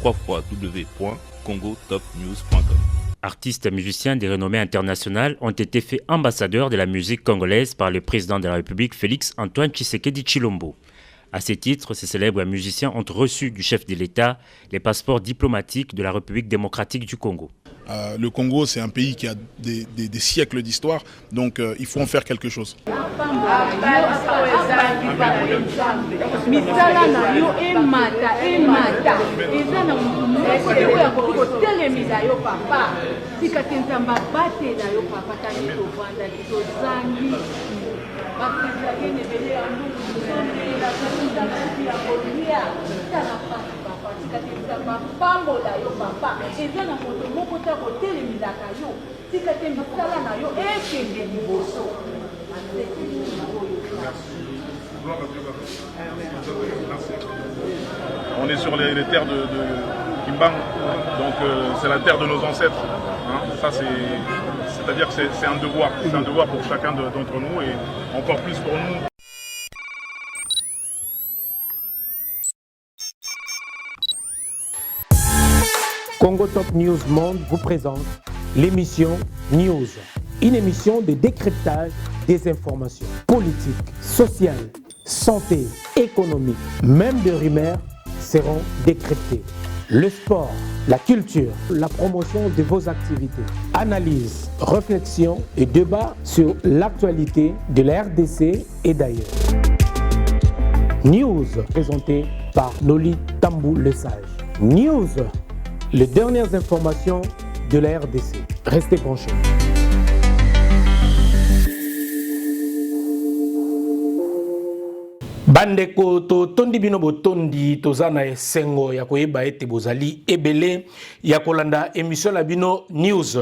www.congotopnews.com. Artistes et musiciens de renommée internationale ont été faits ambassadeurs de la musique congolaise par le président de la République Félix Antoine Tshisekedi Tshilombo. À ce titre, ces célèbres musiciens ont reçu du chef de l'État les passeports diplomatiques de la République démocratique du Congo. Le Congo, c'est un pays qui a des siècles d'histoire, donc il faut en faire quelque chose. On est sur les terres de Kimbang, donc c'est la terre de nos ancêtres. Hein. Ça, c'est-à-dire que c'est un devoir pour chacun d'entre nous et encore plus pour nous. Congo Top News Monde vous présente l'émission News, une émission de décryptage des informations politiques, sociales, santé, économique, même de rumeurs seront décryptées. Le sport, la culture, la promotion de vos activités, analyse, réflexion et débat sur l'actualité de la RDC et d'ailleurs. News présenté par Noli Tambou Le Sage. News, les dernières informations de la RDC. Restez branchés. Bandeko to tondi bino botondi tozana esengo ya koyeba ete bozali ebele ya kolanda émission na bino News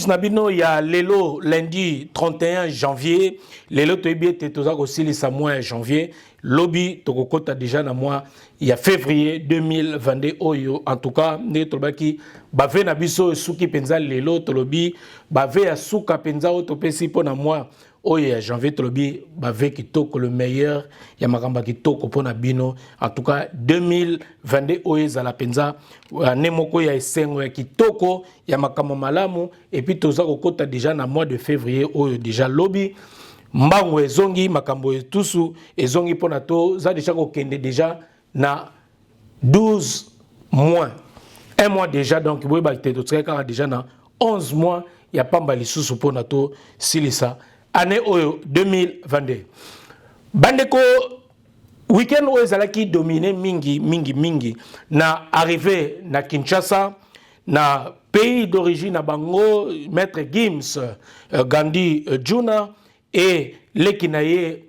na bino ya lelo lundi 31 janvier lelo toyebi ete toza kosilisa mois ya janvier lobi tokokota déjà na mois ya février 2022 oyo en tout cas ne tolobaki bave na biso suki penza lelo tolobi bave ya suka penza o topesi po na mois oyo ya janvier tolobi bave kitoko le meilleur ya makamba kitoko pona bino en tout cas 2022 oyo za la penza ne moko ya esengo ya kitoko ya makamba malamu et puis toza kokota déjà na mois de février oyo déjà lobi mbango ezongi makambo etusu ezongi pona to za déjà kokende déjà na 12 mois un mois déjà donc boye ba te to tsaka déjà na 11 mois ya pamba lisusu pona to silisa année oyo 2022 bandeko week-end oyo ezalaki dominé mingi na arrivé na Kinshasa na pays d'origine na bango maître Gims Gandhi Juna et lekinaye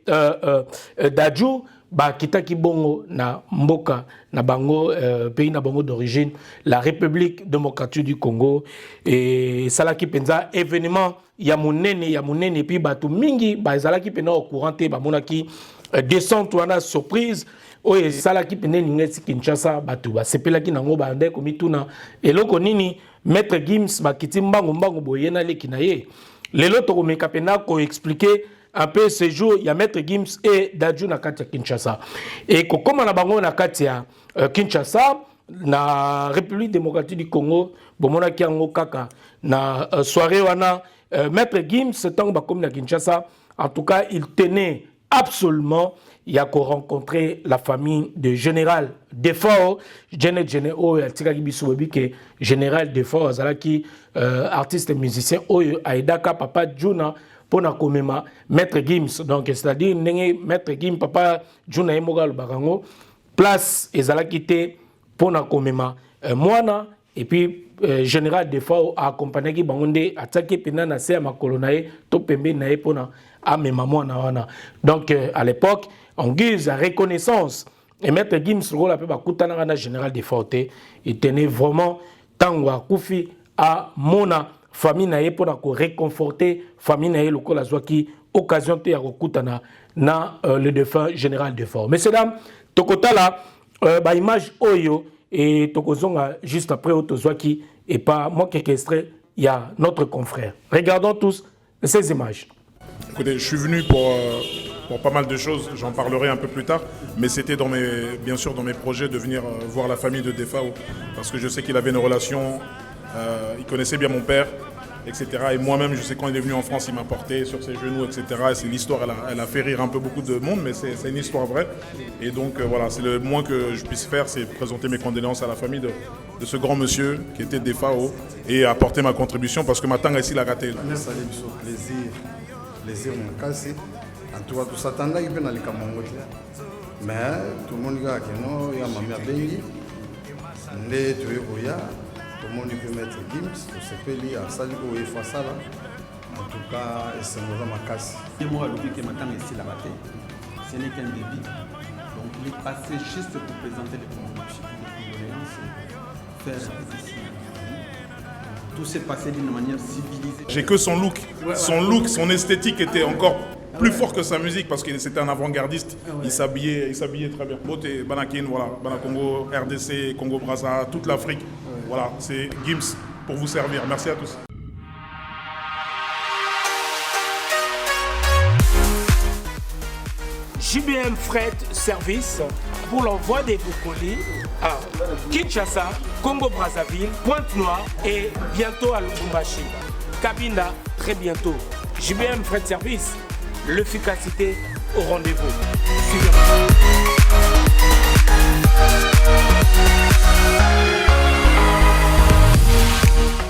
Dadju ba kitaki bongo na mboka na bango pays na bango d'origine la République démocratique du Congo et salaki penza événement ya munene puis batu mingi ba ezalaki pena au courant te ba monaki descente wana surprise oye salaki pena ngeti Kinshasa batu ba sepelaki nango ba ndeko komituna eloko nini maître Gims bakiti mbango boyena lekinaye lelo to komeka pena ko expliquer un peu ce jour il y a maître Gims et Dadju na kati ya Kinshasa et kokoma na bango na kati ya Kinshasa na République démocratique du Congo bomona ki yango kaka na soirée wana maître Gims tant ba comme na Kinshasa en tout cas il tenait absolument il y a qu'on rencontrer la famille de général Defort Généo atikaki biso que général Defort azalaki artiste et musicien oyo aidaka papa Juna pour na komema maître Gims donc c'est-à-dire maître Gims papa Juna emogal barango place ezalaki te pour na komema mwana et puis général Defort a accompagné ki bangonde ataki pena na se makolo na ye to pembe na ye pona amema mwana wana donc à l'époque en guise de reconnaissance et maître Gims rôle a peu bakutana na général Defort il tenait vraiment tango akufi à mona famille na ye pona ko réconforter famille na ye lokola zwaki occasion te ya kokutana na le défunt général Defort. Messieurs dames tokota la ba image oyo et tokozonga juste après otozwaki et pas moi quelques extraits il y a notre confrère. Regardons tous ces images. Écoutez, je suis venu pour pas mal de choses, j'en parlerai un peu plus tard, mais c'était bien sûr dans mes projets de venir voir la famille de Defao, parce que je sais qu'il avait une relation, il connaissait bien mon père, etc. Et moi-même, je sais quand il est venu en France, il m'a porté sur ses genoux, etc. Et c'est l'histoire, elle a fait rire un peu beaucoup de monde, mais c'est une histoire vraie. Et donc voilà, c'est le moins que je puisse faire, c'est présenter mes condoléances à la famille de ce grand monsieur qui était Defao et apporter ma contribution parce que ma tanga ici l'a raté. Plaisir mon casse. En tout cas, tout ça tanda qui peut aller comme mais tout le monde dit que non, il y a mamie à Bengi, né tu es Oya. Tout le monde peut mettre Gims, tout ce peut lire à salle où il faut ça là. En tout cas, c'est mon ma casse. Moi, le que maintenant ici la raté, ce n'est qu'un débit. Donc il est passé juste pour présenter les condoléances, faire ici. Tout s'est passé d'une manière civilisée. J'ai que son look, son esthétique était encore plus fort que sa musique parce que c'était un avant-gardiste. Il s'habillait très bien. Beauté, Banakin, voilà, Bana Congo, RDC, Congo Brazza, toute l'Afrique. Voilà, c'est Gims pour vous servir. Merci à tous. JBM Fret Service pour l'envoi des vos colis à Kinshasa, Congo Brazzaville, Pointe-Noire et bientôt à Lubumbashi. Cabinda, très bientôt. JBM Fret Service, l'efficacité au rendez-vous.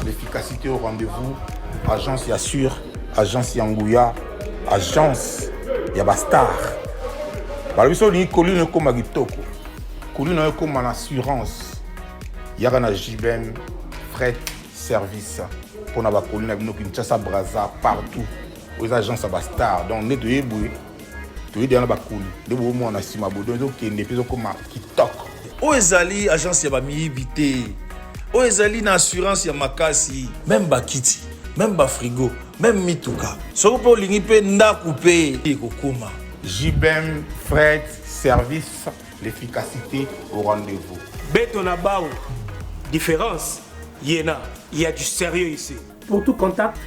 L'efficacité au rendez-vous, agence Yassur, agence Yangouya, agence Yabastar. Par exemple, il y a une colline Kitoko, colline comme en assurance. Il y a un JBM Fret Service pour la colline avec Kinshasa, Brazza, partout. Aux agences Yabastar, donc on est de Eboué, tu es dans la colline. De moment on a si ma boudin, donc il y a des comme Kitoko. Oezali agence ya bami bité. Oezali na assurance ya makasi, même bakiti, même ba frigo, même mituka. Soko po lingi pe ndaku pe kokoma. JBM Fret Service, l'efficacité au rendez-vous. Betonabao, différence, il y a du sérieux ici. Pour tout contact,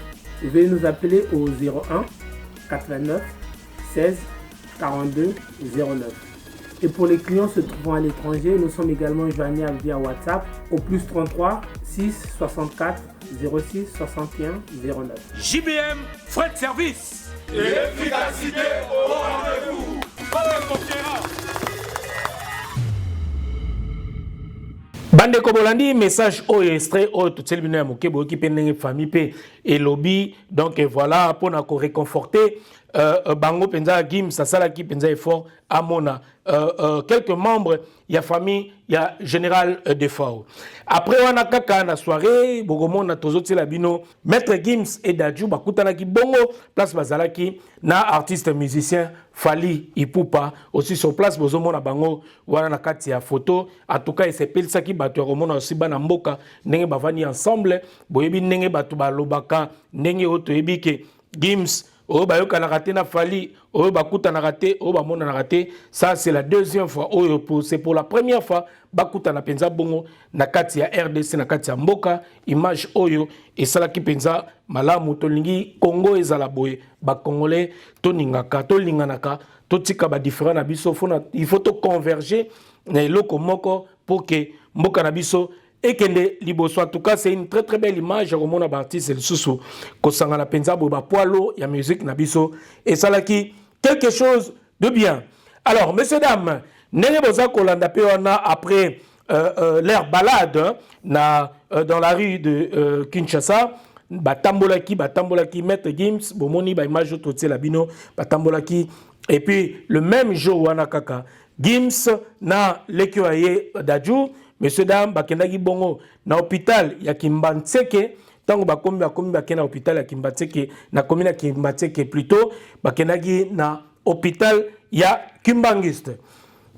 veuillez nous appeler au 01 89 16 42 09. Et pour les clients se trouvant à l'étranger, nous sommes également joignables via WhatsApp au plus 33 6 64 06 61 09. JBM Fret Service. L'efficacité au rendez-vous. Bande Kobolandi, message au extrait au tout seul bino ya mokebo qui penenge famille pe et lobby donc voilà pour na ko réconforter bango penza Gims sasala ki penza effort amona quelques membres ya famille ya général Defao. Après on a kaka na soirée bogomo na tozoti la bino maître Gims et Dadju bakutana ki bongo place bazalaki na artiste musicien Fali Ipupa aussi sur place bozomo na bango wana na kati ya photo en tout cas il s'appelle ça qui bato romona aussi bana mboka ndenge bavani ensemble boyebi ndenge bato balobaka ndenge oto ebike Gims oh bah yoka na raté na Fali oh bah kuta na raté oh bah mona na raté ça c'est la deuxième fois oh c'est pour la première fois bakuta na penza bongo na kati ya RDC na kati ya mboka image oyo et ça la ki penza malamu tolingi Congo ezala boye ba congolais to ningaka to linganaka to tika ba différent na biso il faut to converger na eloko moko pour que mboka na biso et kende liboso. En tout cas c'est une très très belle image au monde artiste le susu ko sangana penza bo ba poilo ya musique na biso et ça la ki quelque chose de bien. Alors messieurs dames nenge boza kolanda pe wana après leur balade dans la rue de Kinshasa batambolaki maître Gims bomoni ba image to la bino batambolaki et puis le même jour wana kaka Gims na lekioye Dadju messieurs dames bakendaki bongo na hôpital ya Kimbantseke tango bakomi bakena hôpital ya Kimbantseke na commune ya Kimbantseke plutôt bakendaki na hôpital ya Kimbangiste.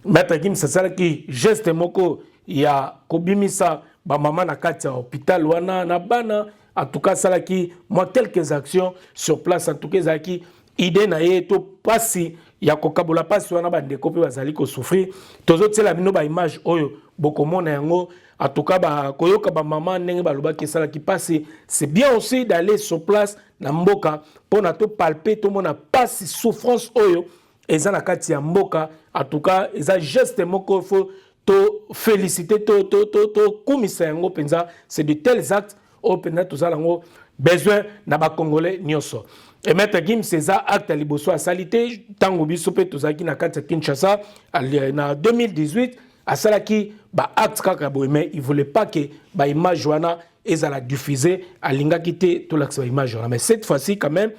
Maître Gims sasalaki geste moko ya kobimisa ba mama na kati ya hôpital wana na bana en tout cas salaki moi quelques actions sur place en tout cas zaki idée na ye to pasi ya kokabola pasi wana bandeko pe bazali ko souffrir tozotela bino ba image oyo bokomona yango en tout cas ba koyoka ba mama ndenge balobaki salaki pasi c'est bien aussi d'aller sur place na mboka pour na to palper to mona pasi souffrance oyo eza na kati ya mboka. En tout cas eza geste moko faut to féliciter to kumisa yango penza. C'est de tels actes au penza to zalango besoin na ba congolais nyonso. Et Maître Gims c'est ça acte à liboso à salité tango biso pe to zaki na kati ya Kinshasa na 2018 à salaki ba acte kaka boy, mais il voulait pas que ba image wana ezala diffuser à linga kité to l'axe ba image wana. Mais cette fois-ci quand même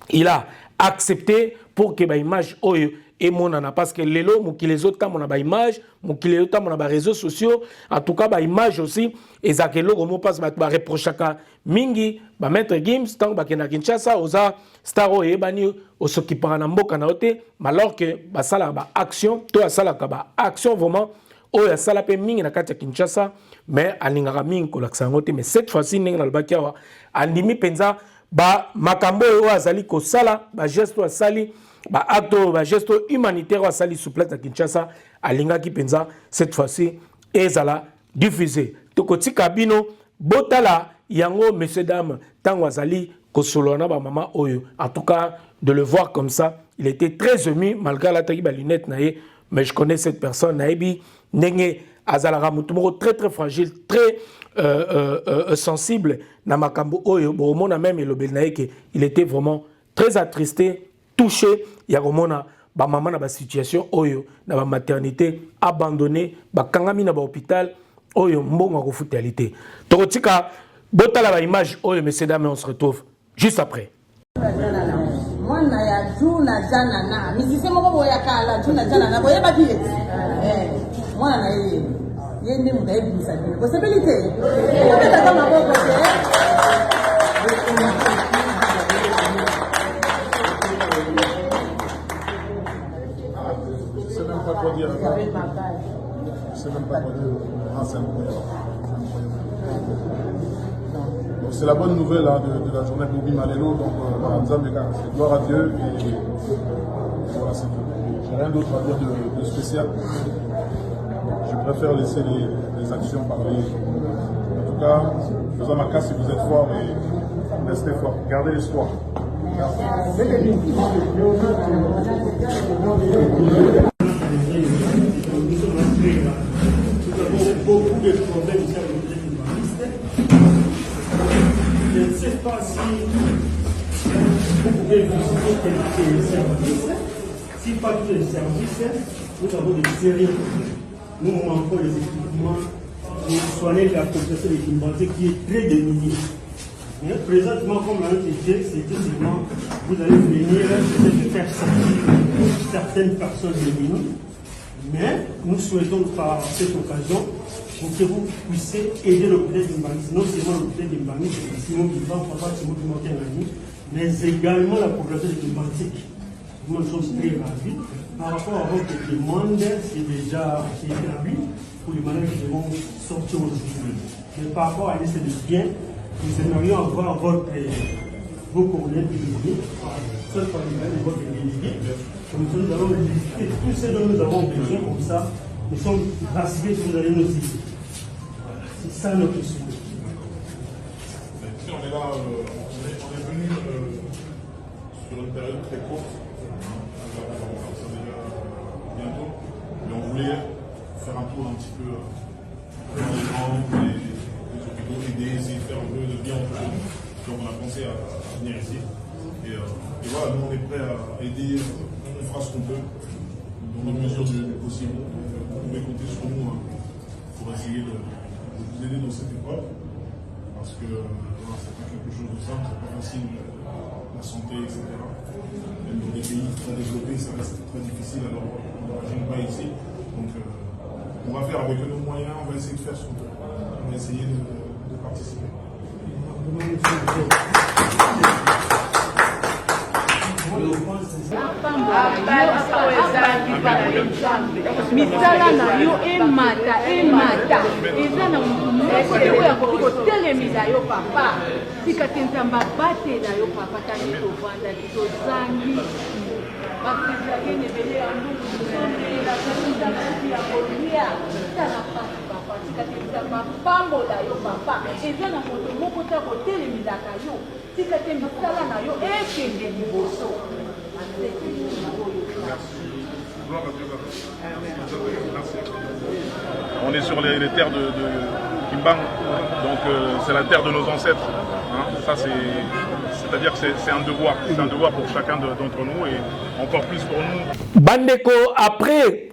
il a accepté pour que ba image oyo et monana parce que lelo muki les autres comme on a ba image muki les autres on a ba réseaux sociaux en tout cas ba image aussi ezakelo comme passe ba reprochaka mingi ba Maître Gims tant ba kena Kinshasa oza staro e bani osokipara na mboka na ote alors que ba sala ba action to sala ka ba action vraiment oya sala pe mingi na kati ya Kinshasa mais alingaka mingi ko laksa ngote. Mais cette fois-ci ninga na lobaki awa andimi penza ba makambo oyo azali ko sala ba geste wa sali ba acte ba geste humanitaire wa sali sous place à Kinshasa alingaki penza cette fois-ci ezala diffusé tokotika bino botala yango messieurs dames tango azali ko solona ba mama oyo. En tout cas de le voir comme ça il était très ému malgré la taille ba lunette naé. Mais je connais cette personne naebi nenge azala mutu moko très très fragile très sensible na makambo oyo bomona même elobel naé que il était vraiment très attristé touché ya komona ba maman na ba situation oyo na ba maternité abandonnée ba kangami na ba hôpital oyo mbongo ko futalité tokotika botala ba image oyo messieurs dames on se retrouve juste après. Mwana ya juna jana na misise moko boya kala juna jana na boya bakiye mwana na yeye yende mudaibusa ni possibilité kupeta kama boko c'est même pas quoi dire. C'est même pas quoi dire. C'est incroyable. C'est la bonne nouvelle hein, de la journée Boubi Malelo, donc voilà, c'est gloire à Dieu et voilà, c'est tout. J'ai rien d'autre à dire de spécial. Je préfère laisser les actions parler. En tout cas, faisons ma casse si vous êtes forts et restez forts. Gardez l'espoir. Beaucoup de problèmes ici avec les humanistes. Je ne sais pas si vous pouvez visiter quelques services. Si pas tous les services, nous avons des sérieux problèmes. Nous manquons les équipements pour soigner la population des Kimbanzé qui est très démunie. Mais présentement, comme l'a dit, c'était seulement vous allez venir de faire sortir certaines personnes démunies. Mais nous souhaitons par cette occasion que vous puissiez aider le président d'Imbangi, non seulement le président d'Imbangi, Simon Vivant, Papa Simon Vivant, mais également la population de Kimbanzi. Nous sommes très ravis. Par rapport à votre demande, c'est déjà établi pour les malades qui vont sortir aujourd'hui. Mais par rapport à l'essai de biens, nous aimerions avoir vos coordonnées déléguées, cette fois votre délégué. Nous allons visiter tout ce dont nous avons besoin, comme ça, nous sommes rassurés que vous allez nous aider. C'est ça notre souhait. On est là, on est venu sur une période très courte. Ça déjà bientôt. Mais on voulait faire un tour un petit peu dans les grands, les hôpitaux, aider, essayer de faire un peu de bien entre nous. Donc on a pensé à venir ici. Et voilà, nous on est prêts à aider, on fera ce qu'on peut, dans nos mesures du possible. Vous pouvez compter sur nous pour essayer de vous aider dans cette épreuve. Parce que voilà, c'est pas quelque chose de simple, c'est pas facile, la santé, etc. Même dans des pays très développés, ça reste très difficile, alors on n'imagine pas ici. Donc on va faire avec nos moyens, on va essayer de faire ce qu'on peut. On va essayer de participer. misala na yo emata eza na moto oyo akoki kotelemisa yo papa tika te nzambe abatela yo papa tali tovanda tozangi bapresidakene ebele ya ndungu tosombela kaizakati ya kolia tala pasi papa tika te nzambe apambola yo papa eza na moto moko ta kotelemisaka yo tika te misala na yo ekende liboso On est sur les terres de Kimbang, donc c'est la terre de nos ancêtres. Hein. Ça, c'est-à-dire que c'est un devoir. C'est un devoir pour chacun d'entre nous et encore plus pour nous. Bandeko, après,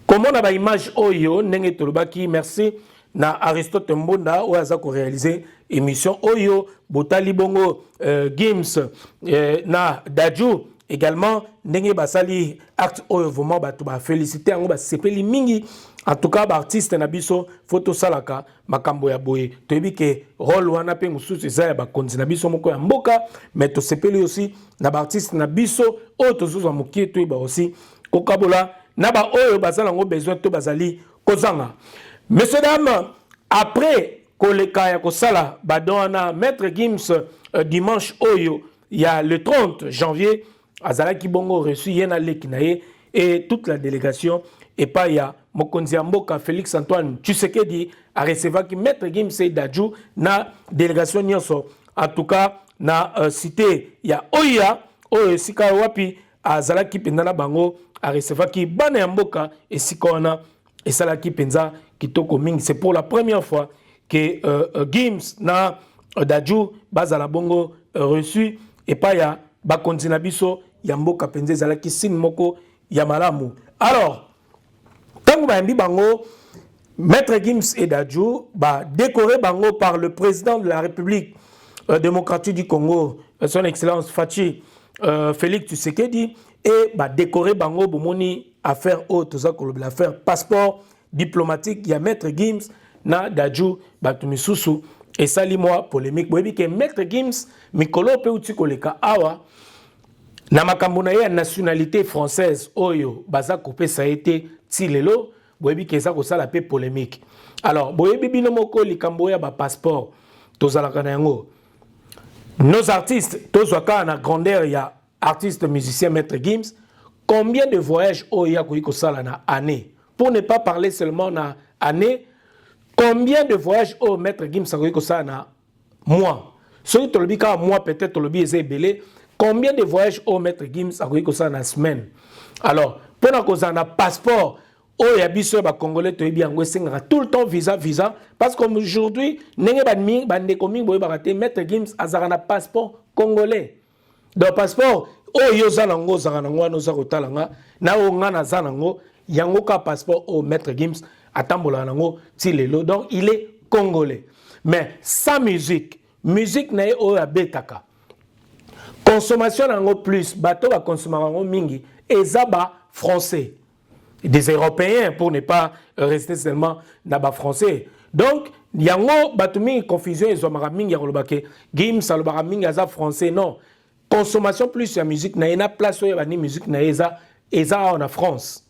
comment on a l'image Oyo, Nenge Tolobaki, merci. Na Aristote Mbonda où aza ko réaliser émission Oyo Botali Bongo Games na Daju également ndenge basali acte Oyo vraiment batu ba féliciter ngo ba sepeli mingi en tout cas ba artiste na biso photo salaka makambo ya boye toyebi ke rôle wana pe mususu eza ya ba konzi na biso moko ya mboka mais to sepeli aussi na ba artiste na biso oyo tozuza mokie to ba aussi kokabola na ba Oyo bazala ngo besoin to bazali kozanga. Messieurs, dames, après Koleka ya Kosala, Badona, Maître Gims, dimanche Oyo, il y a le 30 janvier, Azalaki Bongo reçu Yena Lekinaye et toute la délégation. Et pas il y a Mokonzi Amboka, Félix Antoine Tshisekedi, a recevoir qui Maître Gims et Dadju, na délégation Nyonso. En tout cas, na cité, il y a Oya, Oyo Sika Wapi, Azalaki Pendana Bango, a recevoir qui Bane Amboka et Sikona, et Salaki Penza. C'est pour la première fois que Gims na Dadju bazala bongo reçu et pas ya bakonzi na biso ya mboka penze zalaki sin moko ya malamu. Alors tango ba yambi bango Maître Gims et Dadju ba décoré bango par le président de la République démocratique du Congo, son excellence Fachi Félix Tshisekedi, et ba décoré bango bomoni affaire haute za ko l'affaire passeport diplomatique, il y a Maître Gims, na Dadju, Batumisusu, et Salimoa, polémique. Vous voyez que Maître Gims, Mikolo Peutukoleka Awa, na makambo ya nationalité française, Oyo, Baza Kopé, ça a été Tilelo, vous voyez que ça a la paix polémique. Alors, vous voyez Binomoko, Likamboya, passeport, Tozalakanayango. Nos artistes, Tozwaka, na grandeur, il y a artiste, musicien, Maître Gims, combien de voyages Oya Koiko Sala na année? Pour ne pas parler seulement na année, combien de voyages au Maître Gims a eu ça na mois? Celui qui le cas mois peut-être le billet est belé. Combien de voyages au Maître Gims a eu ça na semaine? Alors, pour qu'on a un passeport, oh ya biso ba congolais to bien tout le temps visa parce qu'aujourd'hui nenge bande komi boy barate Maître Gims azara na passeport congolais. Donc passeport oh yo zalango zara ngo no zakotalanga na o ngana zanango yango ka passeport au Maître Gims atambola nango tilelo, donc il est congolais. Mais sa musique na o abetaka consommation nango plus bato ba consommer nango mingi ezaba français, des européens pour ne pas rester seulement naba français. Donc yango bato mingi confusion ezomara mingi ya kolobake Gims alobara mingi aza français. Non, consommation plus ya musique na ena place oyo bani musique na eza en France.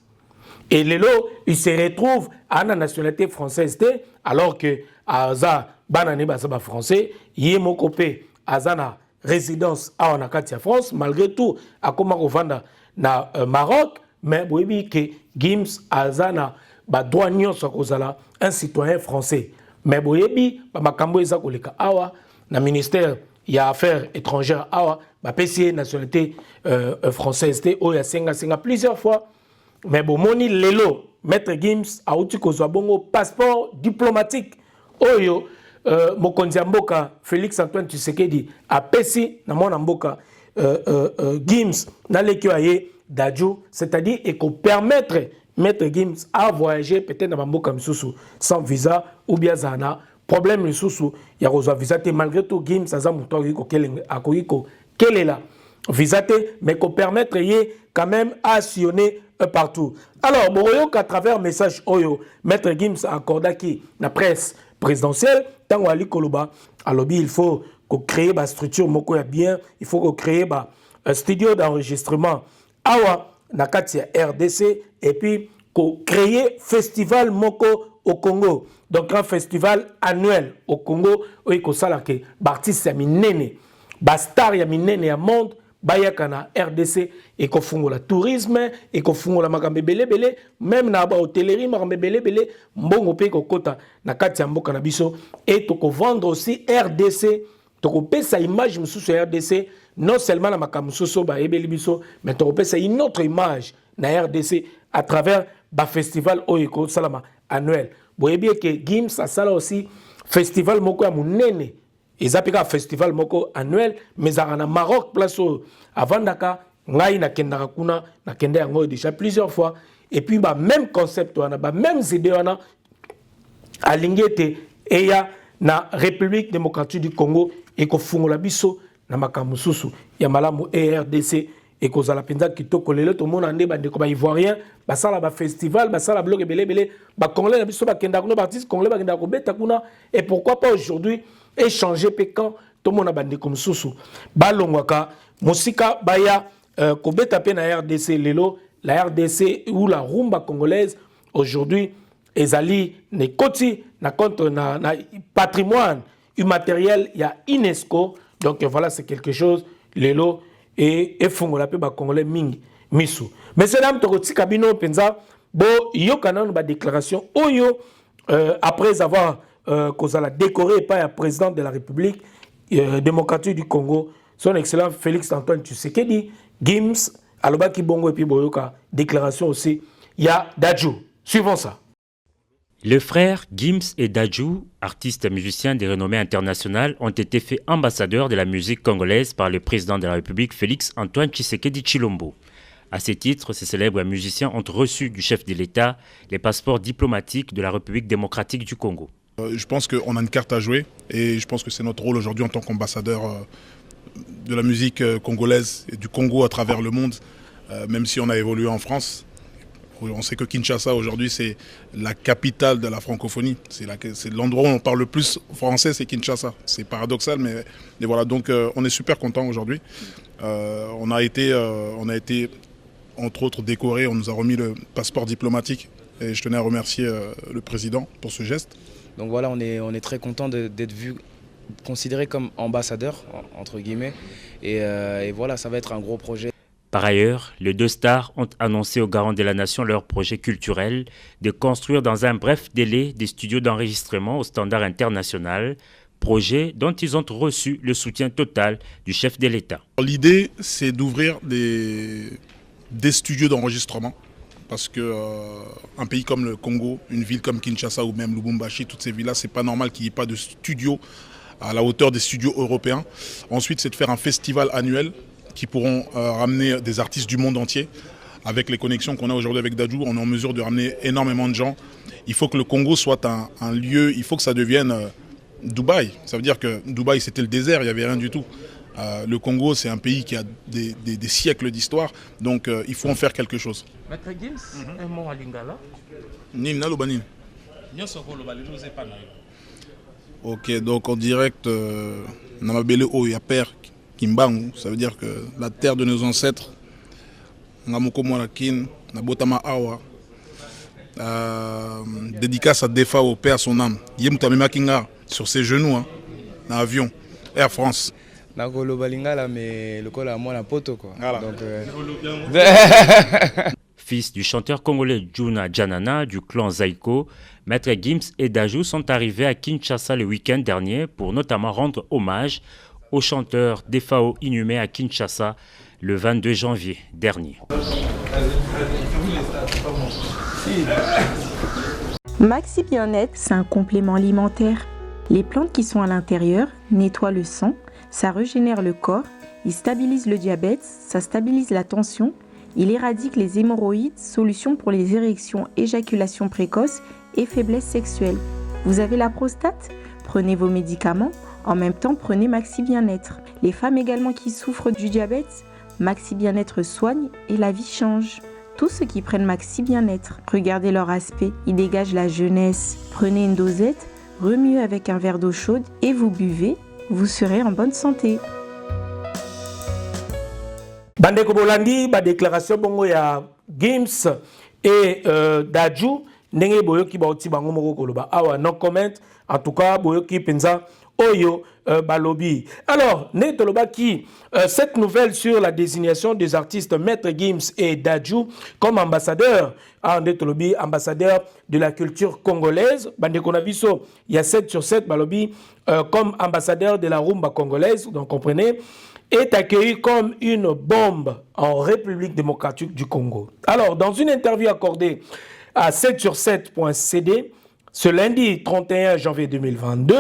Et Lelo, il se retrouve à la nationalité française, alors que Aza Banane Basaba français, Yemo Kopé, Azana résidence à Onakatia France, malgré tout, à Komarovanda na Maroc, mais oui, que Gims Azana Badouagnon Sokozala, un citoyen français. Mais oui, Makambo Ezakoleka Awa, na ministère, il y a affaires étrangères Awa, PCA nationalité française, Oya Senga plusieurs fois. Mais bon, moni lelo, Maître Gims a outi kozwa bongo passeport diplomatique. Oyo, Mokonzi Amboka, Félix Antoine Tshisekedi, a pesi na mona Amboka, Gims, na lekyo aye Dadju, c'est-à-dire et qu'on permettre Maître Gims à voyager peut-être dans Amboka Msusu sans visa ou bien zana. Problème Msusu, ya kozwa visa te malgré tout Gims aza muto akoyiko kelela visa te, mais qu'on permettre yé quand même à sillonner partout. Alors, bon, qu'à travers message Oyo, Maître Gims a accordé qui la presse présidentielle, tant Ali Koloba, à lobby, il faut qu'on crée une structure moko bien, il faut qu'on crée un studio d'enregistrement awa nakatia RDC et puis qu'on crée festival moko au Congo. Donc un festival annuel au Congo où il y a des artistes minene, des stars minene à monde. Bayakana RDC et qu'on fonde le tourisme et qu'on fonde la magambe belé même na ba hôtellerie magambe belé mbongo pe ko kota na kati ya mboka na biso et to ko vendre aussi RDC tokopesa image mosusu ya RDC non seulement na makambo mosusu bayebeli biso mais tokopesa une autre image na RDC à travers ba festival oyo ekosalama annuel. Boyebi que Gims asala aussi festival moko ya munene eza peka festival moko annuel mais na Maroc place avandaka ngai nakendaka kuna nakende yango déjà plusieurs fois et puis ba même concept wana ba même idée wana alingi ete eya na République démocratique du Congo ekofungola biso na makambo mosusu ya malamu RDC ekozala penza kitoko lelo tomona nde bandeko ba ivoirien basala ba festival basala bloc ebele ba congolais na biso bakenda kuna ba artiste congolais bakenda ko beta kuna et pourquoi pas aujourd'hui échanger pe quand tomona bandeko mosusu balongwaka musika baya ko beta pe na RDC lelo la RDC ou la rumba congolaise aujourd'hui ezali ne koti na contre na patrimoine immatériel il y a UNESCO donc voilà c'est quelque chose lelo et fongola pe ba congolais mingi misu mais c'est dame tokotika bino penza bo yokana ba déclaration oyo après avoir kozala décoré par le président de la République démocratique du Congo son excellent Félix Antoine Tshisekedi Gims alobaki bongo et puis boyoka déclaration aussi il y a Dadju suivons ça. Les frères Gims et Dadju, artistes et musiciens de renommée internationale, ont été faits ambassadeurs de la musique congolaise par le président de la République Félix Antoine Tshisekedi Tshilombo. À ce titre, ces célèbres musiciens ont reçu du chef de l'État les passeports diplomatiques de la République démocratique du Congo. Je pense qu'on a une carte à jouer et je pense que c'est notre rôle aujourd'hui en tant qu'ambassadeur de la musique congolaise et du Congo à travers le monde, même si on a évolué en France. On sait que Kinshasa aujourd'hui c'est la capitale de la francophonie, c'est l'endroit où on parle le plus français, c'est Kinshasa. C'est paradoxal mais voilà, donc on est super content aujourd'hui. On a été entre autres décoré, on nous a remis le passeport diplomatique et je tenais à remercier le président pour ce geste. Donc voilà, on est très content d'être vu, considéré comme ambassadeur entre guillemets et voilà, ça va être un gros projet. Par ailleurs, les deux stars ont annoncé aux garants de la nation leur projet culturel de construire dans un bref délai des studios d'enregistrement au standard international, projet dont ils ont reçu le soutien total du chef de l'État. L'idée, c'est d'ouvrir des studios d'enregistrement parce qu'un pays comme le Congo, une ville comme Kinshasa ou même Lubumbashi, toutes ces villes-là, c'est pas normal qu'il n'y ait pas de studios à la hauteur des studios européens. Ensuite, c'est de faire un festival annuel qui pourront ramener des artistes du monde entier. Avec les connexions qu'on a aujourd'hui avec Dadju, on est en mesure de ramener énormément de gens. Il faut que le Congo soit un lieu, il faut que ça devienne Dubaï. Ça veut dire que Dubaï c'était le désert, il n'y avait rien du tout. Le Congo c'est un pays qui a des siècles d'histoire, donc il faut en faire quelque chose. Maître Gims, un mot à Lingala. Nimna Lobanin. Ok, donc en direct, Namabele Oyaper. Kimbangu, ça veut dire que la terre de nos ancêtres, Ngamoko Mwarakin, Nabotama Awa, dédicace à Defa au père son âme, Yemutame Kinga sur ses genoux, hein, dans l'avion, Air France. Nakolo Balingala, mais le col à moi la poto quoi. Voilà. Donc, Fils du chanteur congolais Juna Janana du clan Zaiko, Maître Gims et Dadju sont arrivés à Kinshasa le week-end dernier pour notamment rendre hommage au chanteur Defao inhumé à Kinshasa le 22 janvier dernier. Maxi Bien-être, c'est un complément alimentaire. Les plantes qui sont à l'intérieur nettoient le sang, ça régénère le corps, il stabilise le diabète, ça stabilise la tension, il éradique les hémorroïdes, solution pour les érections, éjaculation précoce et faiblesse sexuelle. Vous avez la prostate? Prenez vos médicaments. En même temps, prenez Maxi Bien-être. Les femmes également qui souffrent du diabète, Maxi Bien-être soigne et la vie change. Tous ceux qui prennent Maxi Bien-être, regardez leur aspect, ils dégagent la jeunesse. Prenez une dosette, remuez avec un verre d'eau chaude et vous buvez, vous serez en bonne santé. Bandeko Bolandi, ba déclaration bongo ya Gims et Dadju ndenge boyoki bauti bango moko koloba awa no comment en tout cas boyoki penza oyo balobi. Alors netoloba qui cette nouvelle sur la désignation des artistes Maître Gims et Dadju comme ambassadeurs netolobi ambassadeur de la culture congolaise bande konabiso il y a 7 sur 7 balobi comme ambassadeur de la rumba congolaise, donc comprenez, est accueilli comme une bombe en République démocratique du Congo. Alors, dans une interview accordée à 7 sur 7.cd, ce lundi 31 janvier 2022,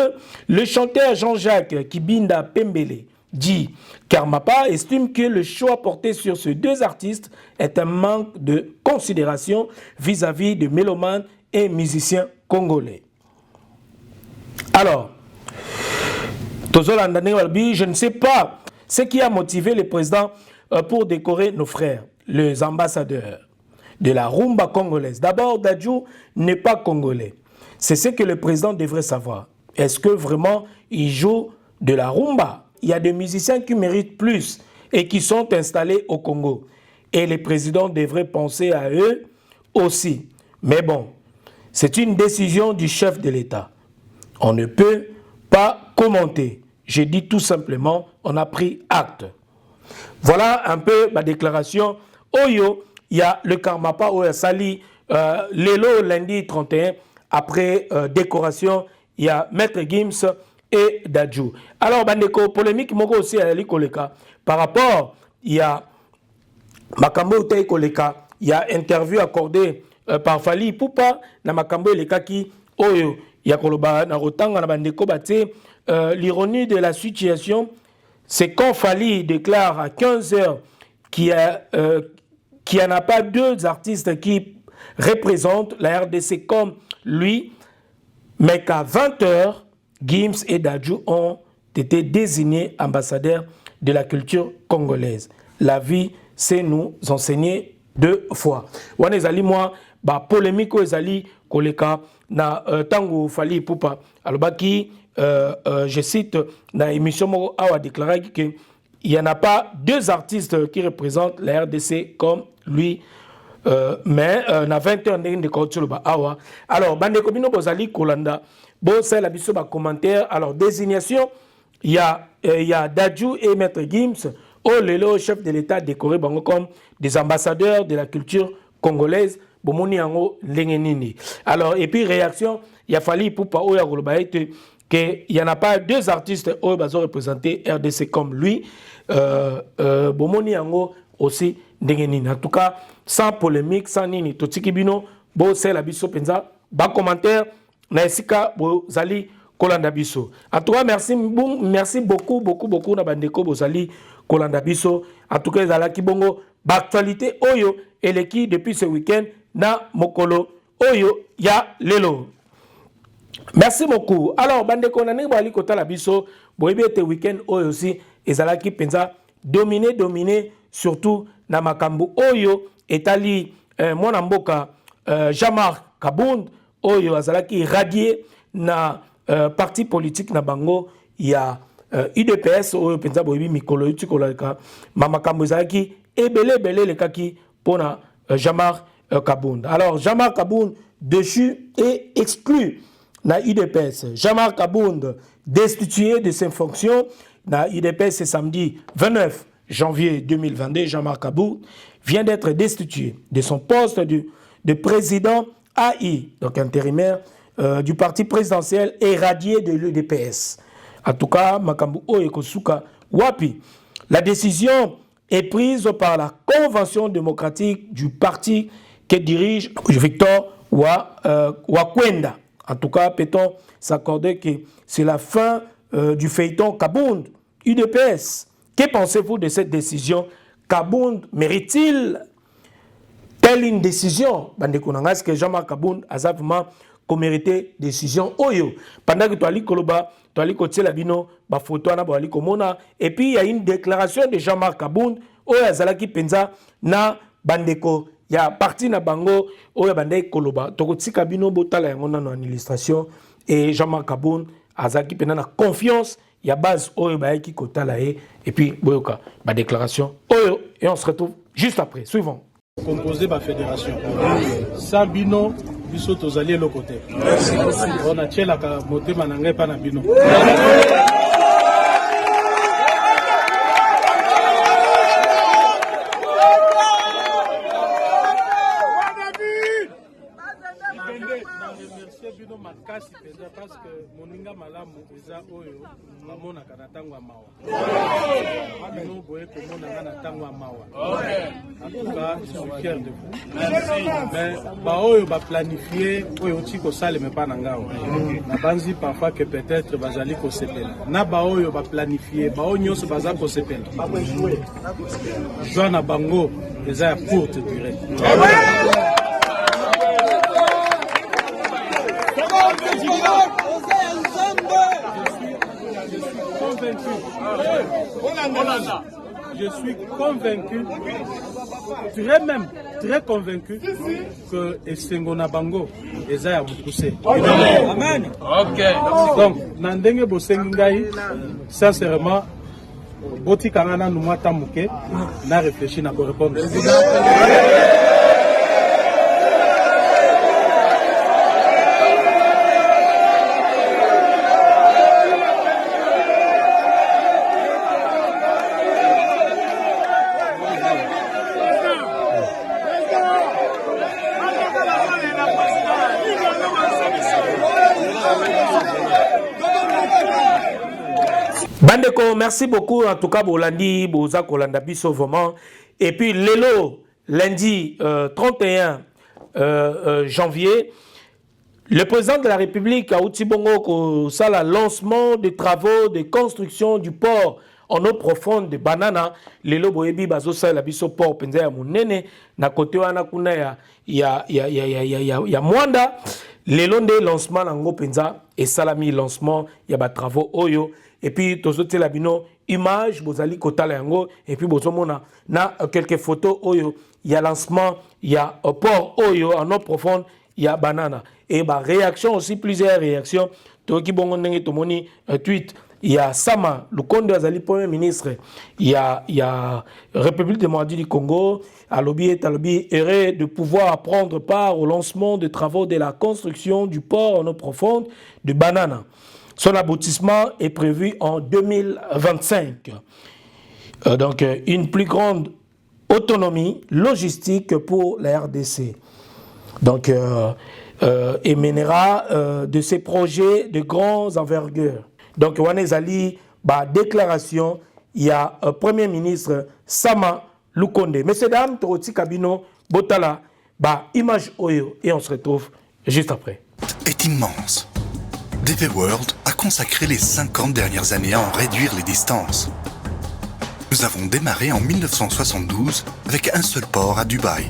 le chanteur Jean-Jacques Kibinda Pembele dit Karmapa estime que le choix porté sur ces deux artistes est un manque de considération vis-à-vis de mélomanes et musiciens congolais. Alors, je ne sais pas ce qui a motivé le président pour décorer nos frères, les ambassadeurs de la rumba congolaise. D'abord, Dadju n'est pas congolais. C'est ce que le président devrait savoir. Est-ce que vraiment il joue de la rumba? Il y a des musiciens qui méritent plus et qui sont installés au Congo. Et le président devrait penser à eux aussi. Mais bon, c'est une décision du chef de l'État. On ne peut pas commenter. Je dis tout simplement, on a pris acte. Voilà un peu ma déclaration. Oyo, il y a le Karmapa Oya Sali, Lelo lundi 31, après décoration, il y a Maître Gims et Dadju. Alors, bandeko, polémique, moko aussi à l'Ikoleka. Par rapport, il y a Makambo Utei Koleka, il y a interview accordée par Fali Poupa, na Makambo Eleka qui, Oyo, il y a Koloba, na Rotanga, na bandeko, bate. L'ironie de la situation, c'est quand Fali déclare à 15h qu'il n'y en a pas deux artistes qui représentent la RDC comme lui, mais qu'à 20h, Gims et Dadju ont été désignés ambassadeurs de la culture congolaise. La vie, c'est nous enseigner deux fois. Wane ezali moi, polémique ezali koleka na tango Fali Poupa alobaki. Je cite dans l'émission a déclaré qu'il n'y en a pas deux artistes qui représentent la RDC comme lui, mais na 21 de Kotuluba Awa. Alors, Bande Komino Bozali Kolanda, bon, c'est la biso commentaire. Alors, désignation, il y a Dadju et Maître Gims, le chef de l'État décoré comme des ambassadeurs de la culture congolaise. Bomoni Yango Lengenini. Alors, et puis réaction, il a fallu pour pas Oya Golobaïte qu'il n'y en a pas deux artistes qui ont représenté RDC comme lui. Bomoni Yango aussi Lengenini. En tout cas, sans polémique, sans nini. Totiki Bino, bo c'est la biso penza. Bas commentaire, naesika bo zali kolanda biso. En tout cas, merci beaucoup na bandeko bo zali kolanda biso. En tout cas, zala kibongo. Actualité Oyo et l'équipe depuis ce week-end na mokolo Oyo ya lelo. Merci beaucoup. Alors, bandeko na ningo ali kota la biso, boyebe te week-end Oyo aussi ezalaki penza dominé surtout na makambo Oyo etali mwana mboka Jean-Marc Kabound Oyo azalaki radié na parti politique na bango ya UDPS Oyo penza boyebi mikolo utikolaka makambo ezalaki ebele le kaki pona Jean-Marc Kabound. Alors Jean-Marc Kabound déchu et exclu na UDPS. Jean-Marc Kabound destitué de ses fonctions na UDPS ce samedi 29 janvier 2022. Jean-Marc Kabound vient d'être destitué de son poste de président AI, donc intérimaire du parti présidentiel et radié de l'UDPS. En tout cas, Makambu Oyekosuka Wapi. La décision est prise par la Convention démocratique du parti que dirige Victor Wakwenda. En tout cas, peut-on s'accorder que c'est la fin du feuilleton Kabound, UDPS. Que pensez-vous de cette décision? Kabound mérite-t-il telle une décision? Est-ce que Jean-Marc Kabound a vraiment mérité décision Oyo? Pendant que tu as dit Koloba, tu as dit que tu as dit photo et puis il y a une déclaration de Jean-Marc Kabound Oyo Azalaki Penza na bandeko ya parti na bango Oyo bandai Koloba. Tokotika bino botala yango na illustration et Jean-Marc Kabound Azalaki Penza na confiance ya base Oyo baeki kotala et puis boyoka ba déclaration Oyo et on se retrouve juste après. Suivant. Composé par fédération. Sabino biso tozali eloko te. On a tielaka motema na ngai pa na bino. Makasi penza parce que moninga malamu eza oyo bamona kana tangwa mawa. Ameno boye komona kana tangwa mawa. En tout cas, je suis fier de vous. Merci. Mais ba oyo ba planifier oyo tiko sale me pa na ngao. Na banzi parfois que peut-être bazali ko sepela. Na ba oyo ba planifier ba oyo nyonso baza ko sepela. Joana bango eza ya courte durée. Je suis convaincu, très convaincu que Essengona Bango est à Moukousé. Amen. Ok. Donc, Nandenge Bosengai, sincèrement, Boti Kanana Noumata Mouké, n'a réfléchi, n'a pas répondu. Bandeko, merci beaucoup. En tout cas, Bolandi, Boza Kolanda Biso, vraiment. Et puis, Lelo, lundi 31 janvier, le président de la République a Outibongo ça le lancement des travaux de construction du port en eau profonde de Banana. Lelo Boebi Bazosa la Biso port Penza ya Munene na côté wana kuna ya Mwanda. Lelo nde lancement nango Penza et salami lancement ya ba travaux oyo. Et puis, tozote la bino image, bozali kotala yango, et puis bozomona na quelques photos oyo, il y a lancement, il y a port oyo en eau profonde, il y a banana. Et bah réaction aussi, plusieurs réactions. Toki bongo ndenge tomoni tweet, il y a Sama, le Konde Azali Premier ministre, il y a République démocratique du Congo, à lobby heureux de pouvoir prendre part au lancement des travaux de la construction du port en eau profonde de Banana. Son aboutissement est prévu en 2025. Donc, une plus grande autonomie logistique pour la RDC. Donc, et mènera de ces projets de grandes envergures. Donc, Wanezali, déclaration, il y a Premier ministre Sama Lukonde. Messieurs, dames, Toroti Kabino, Botala, image Oyo, et on se retrouve juste après. Est immense. DP World a consacré les 50 dernières années à en réduire les distances. Nous avons démarré en 1972 avec un seul port à Dubaï,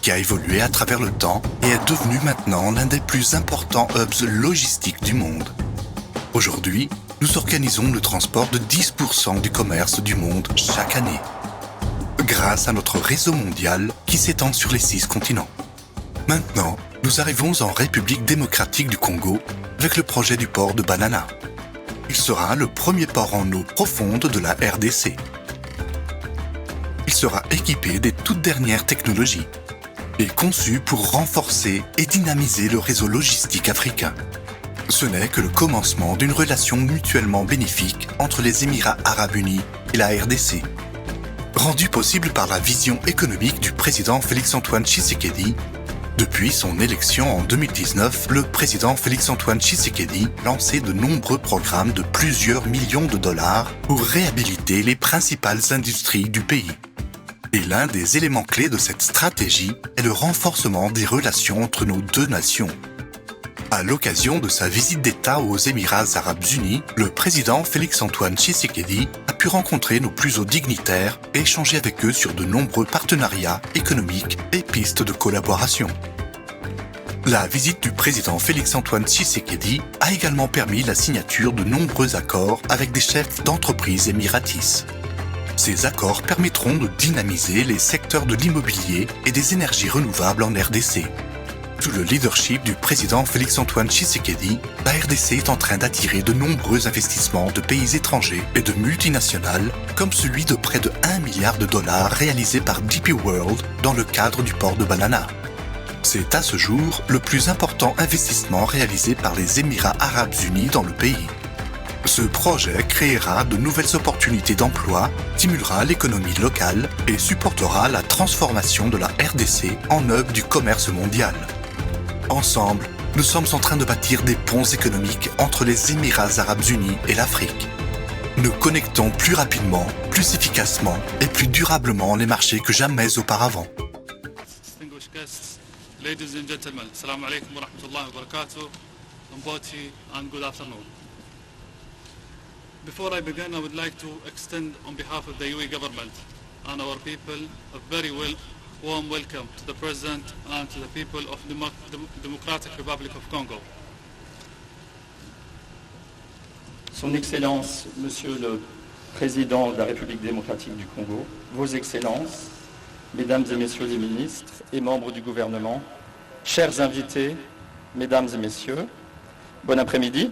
qui a évolué à travers le temps et est devenu maintenant l'un des plus importants hubs logistiques du monde. Aujourd'hui, nous organisons le transport de 10% du commerce du monde chaque année, grâce à notre réseau mondial qui s'étend sur les 6 continents. Maintenant, nous arrivons en République démocratique du Congo avec le projet du port de Banana. Il sera le premier port en eau profonde de la RDC. Il sera équipé des toutes dernières technologies et conçu pour renforcer et dynamiser le réseau logistique africain. Ce n'est que le commencement d'une relation mutuellement bénéfique entre les Émirats arabes unis et la RDC. Rendu possible par la vision économique du président Félix-Antoine Tshisekedi. Depuis son élection en 2019, le président Félix-Antoine Tshisekedi lançait de nombreux programmes de plusieurs millions de dollars pour réhabiliter les principales industries du pays. Et l'un des éléments clés de cette stratégie est le renforcement des relations entre nos deux nations. À l'occasion de sa visite d'État aux Émirats arabes unis, le président Félix-Antoine Tshisekedi a pu rencontrer nos plus hauts dignitaires et échanger avec eux sur de nombreux partenariats économiques et pistes de collaboration. La visite du président Félix-Antoine Tshisekedi a également permis la signature de nombreux accords avec des chefs d'entreprises émiratis. Ces accords permettront de dynamiser les secteurs de l'immobilier et des énergies renouvelables en RDC. Sous le leadership du président Félix-Antoine Tshisekedi, la RDC est en train d'attirer de nombreux investissements de pays étrangers et de multinationales, comme celui de près de $1 milliard réalisé par DP World dans le cadre du port de Banana. C'est à ce jour le plus important investissement réalisé par les Émirats arabes unis dans le pays. Ce projet créera de nouvelles opportunités d'emploi, stimulera l'économie locale et supportera la transformation de la RDC en hub du commerce mondial. Ensemble, nous sommes en train de bâtir des ponts économiques entre les Émirats arabes unis et l'Afrique. Nous connectons plus rapidement, plus efficacement et plus durablement les marchés que jamais auparavant. Distinguished guests, ladies and gentlemen, assalamu alaikum wa rahmatullahi wa barakatuh, Mboti, and good afternoon. Before I begin, I would like to extend on behalf of the UAE government and our people a very warm welcome to the President and to the people of the Democratic Republic of Congo. Son Excellence, Monsieur le Président de la République démocratique du Congo, Vos Excellences, Mesdames et Messieurs les ministres et membres du gouvernement, chers invités, Mesdames et Messieurs, bon après-midi.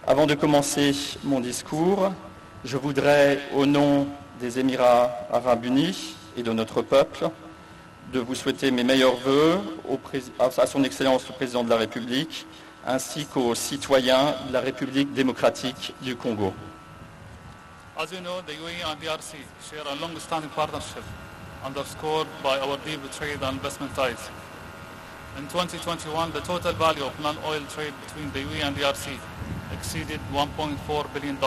Avant de commencer mon discours, je voudrais, au nom des Émirats arabes unis et de notre peuple, de vous souhaiter mes meilleurs vœux à son Excellence le Président de la République, ainsi qu'aux citoyens de la République démocratique du Congo. As you know, the UAE and DRC share a long-standing partnership underscored by our deep trade and investment ties. In 2021, the total value of non-oil trade between the UAE and DRC exceeded $1.4 billion,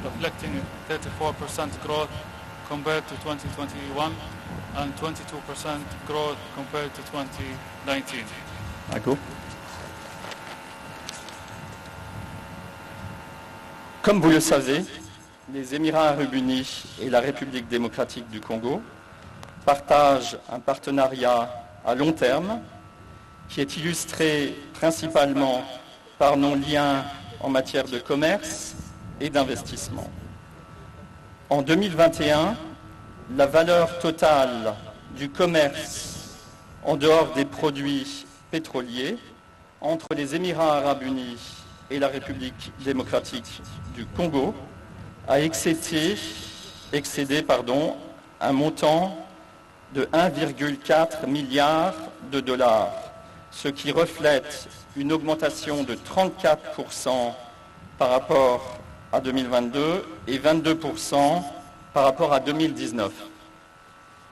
reflecting a 34% growth compared to 2021 and 22% growth compared to 2019. D'accord. Comme vous le savez, les Émirats arabes unis et la République démocratique du Congo partagent un partenariat à long terme qui est illustré principalement par nos liens en matière de commerce et d'investissement. En 2021, la valeur totale du commerce en dehors des produits pétroliers entre les Émirats arabes unis et la République démocratique du Congo a excédé un montant de 1,4 milliard de dollars, ce qui reflète une augmentation de 34% par rapport à 2022 et 22% par rapport à 2019.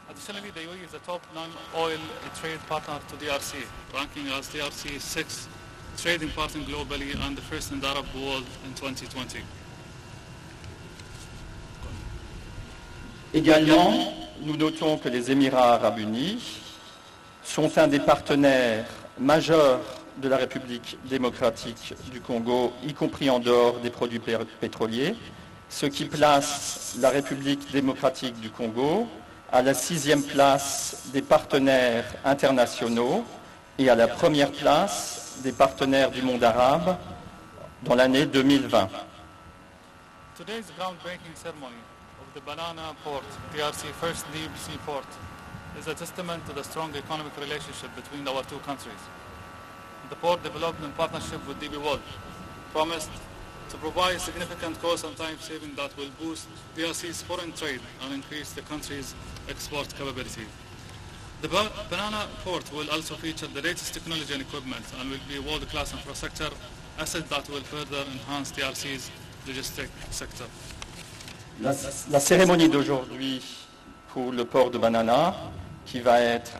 Additionally, the UAE is a top non-oil trade partner to DRC, ranking as DRC's sixth trading partner globally and the first in the Arab world in 2020. Également, nous notons que les Émirats arabes unis sont un des partenaires majeurs de la République démocratique du Congo, y compris en dehors des produits pétroliers, ce qui place la République démocratique du Congo à la 6e place des partenaires internationaux et à la première place des partenaires du monde arabe dans l'année 2020. Today's groundbreaking ceremony of the Banana Port, DRC first deep sea port, is a testament to the strong economic relationship between our two countries. The port, developed in partnership with DP World, promised to provide significant cost and time saving that will boost DRC's foreign trade and increase the country's export capability. The Banana Port will also feature the latest technology and equipment and will be a world-class infrastructure asset that will further enhance DRC's logistic sector. La cérémonie d'aujourd'hui pour le port de Banana, qui va être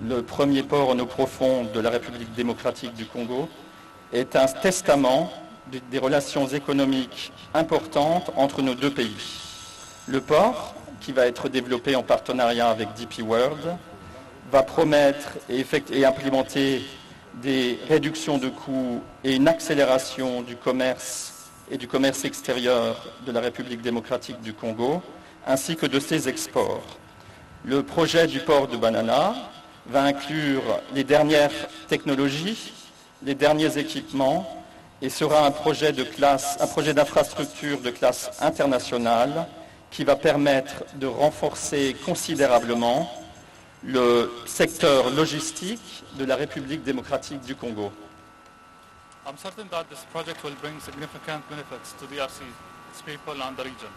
le premier port en eau profonde de la République démocratique du Congo, est un testament des relations économiques importantes entre nos deux pays. Le port, qui va être développé en partenariat avec DP World, va promettre et implémenter des réductions de coûts et une accélération du commerce et du commerce extérieur de la République démocratique du Congo, ainsi que de ses exports. Le projet du port de Banana va inclure les dernières technologies, les derniers équipements et sera un projet d'infrastructure de classe internationale qui va permettre de renforcer considérablement le secteur logistique de la République démocratique du Congo. I'm certain that this project will bring significant benefits to DRC, its people and the region.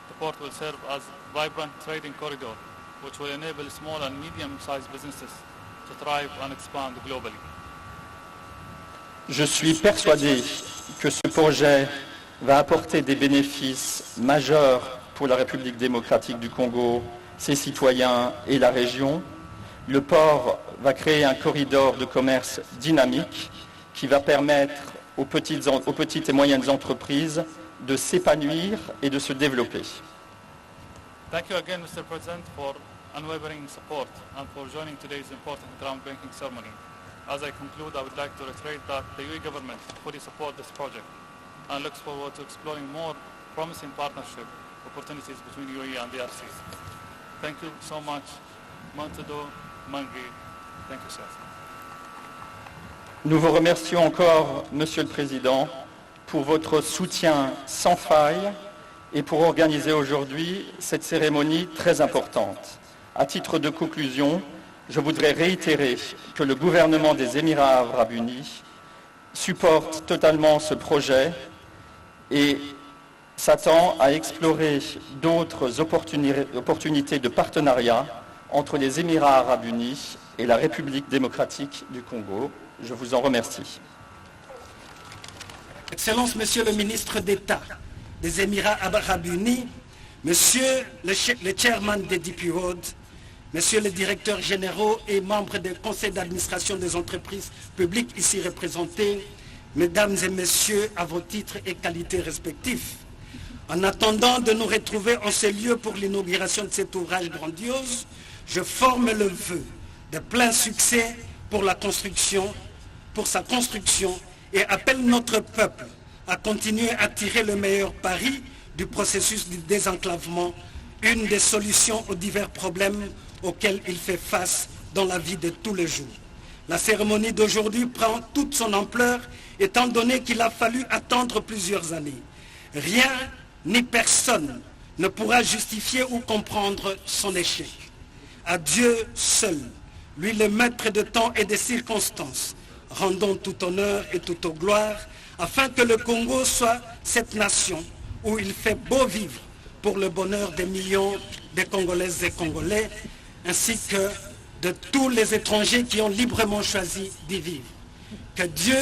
The port will serve as a vibrant trading corridor, which will enable small and medium-sized businesses to thrive and expand globally. Je suis persuadé que ce projet va apporter des bénéfices majeurs pour la République démocratique du Congo, ses citoyens et la région. Le port va créer un corridor de commerce dynamique qui va permettre aux petites et moyennes entreprises de s'épanouir et de se développer. Thank you again, Mr. President, for unwavering support and for joining today's important groundbreaking ceremony. As I conclude, I would like to reiterate that the UAE government fully supports this project and looks forward to exploring more promising partnership opportunities between UAE and DRC. Thank you so much, Montado Mangi. Thank you, sir. Nous vous remercions encore, Monsieur le Président, pour votre soutien sans faille et pour organiser aujourd'hui cette cérémonie très importante. À titre de conclusion, je voudrais réitérer que le gouvernement des Émirats arabes unis supporte totalement ce projet et s'attend à explorer d'autres opportunités de partenariat entre les Émirats arabes unis et la République démocratique du Congo. Je vous en remercie. Excellence, Monsieur le ministre d'État des Émirats arabes unis, Monsieur le chairman des DP World, Monsieur le directeur général et membres du conseil d'administration des entreprises publiques ici représentés, Mesdames et Messieurs, à vos titres et qualités respectifs. En attendant de nous retrouver en ce lieu pour l'inauguration de cet ouvrage grandiose, je forme le vœu de plein succès pour sa construction et appelle notre peuple à continuer à tirer le meilleur pari du processus du désenclavement, une des solutions aux divers problèmes auxquels il fait face dans la vie de tous les jours. La cérémonie d'aujourd'hui prend toute son ampleur étant donné qu'il a fallu attendre plusieurs années. Rien ni personne ne pourra justifier ou comprendre son échec. À Dieu seul, lui le maître de temps et des circonstances, rendons tout honneur et toute gloire, afin que le Congo soit cette nation où il fait beau vivre pour le bonheur des millions de Congolaises et Congolais, ainsi que de tous les étrangers qui ont librement choisi d'y vivre. Que Dieu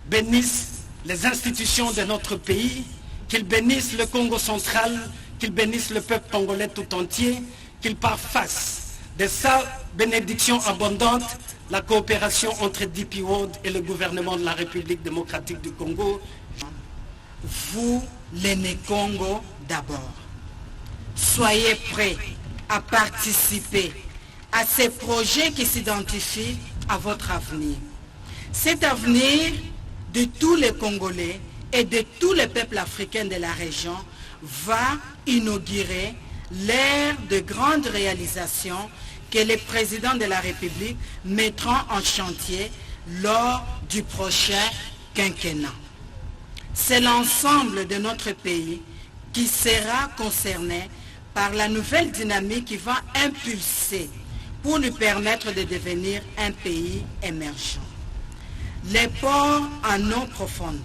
bénisse les institutions de notre pays, qu'il bénisse le Congo central, qu'il bénisse le peuple congolais tout entier, qu'il parfasse de sa bénédiction abondante la coopération entre DP World et le gouvernement de la République démocratique du Congo. Vous, l'aîné Congo, d'abord. Soyez prêts à participer à ces projets qui s'identifient à votre avenir. Cet avenir de tous les Congolais et de tous les peuples africains de la région va inaugurer l'ère de grandes réalisations que les présidents de la République mettront en chantier lors du prochain quinquennat. C'est l'ensemble de notre pays qui sera concerné par la nouvelle dynamique qui va impulser pour lui permettre de devenir un pays émergent. Les ports en eau profonde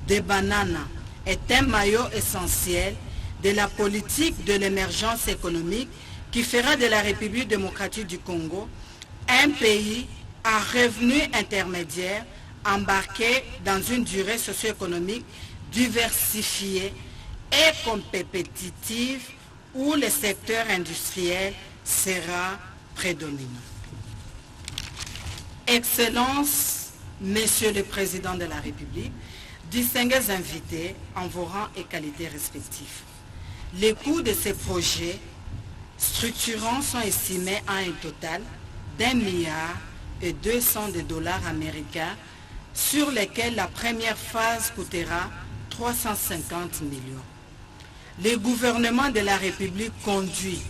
de Banana est un maillot essentiel de la politique de l'émergence économique qui fera de la République démocratique du Congo un pays à revenus intermédiaires embarqué dans une durée socio-économique diversifiée et compétitive où le secteur industriel sera prédominant. Excellences, Monsieur le Président de la République, distingués invités en vos rangs et qualités respectifs. Les coûts de ces projets structurants sont estimés à un total d'1,2 milliard de dollars américains, sur lesquels la première phase coûtera 350 millions. Le gouvernement de la République conduit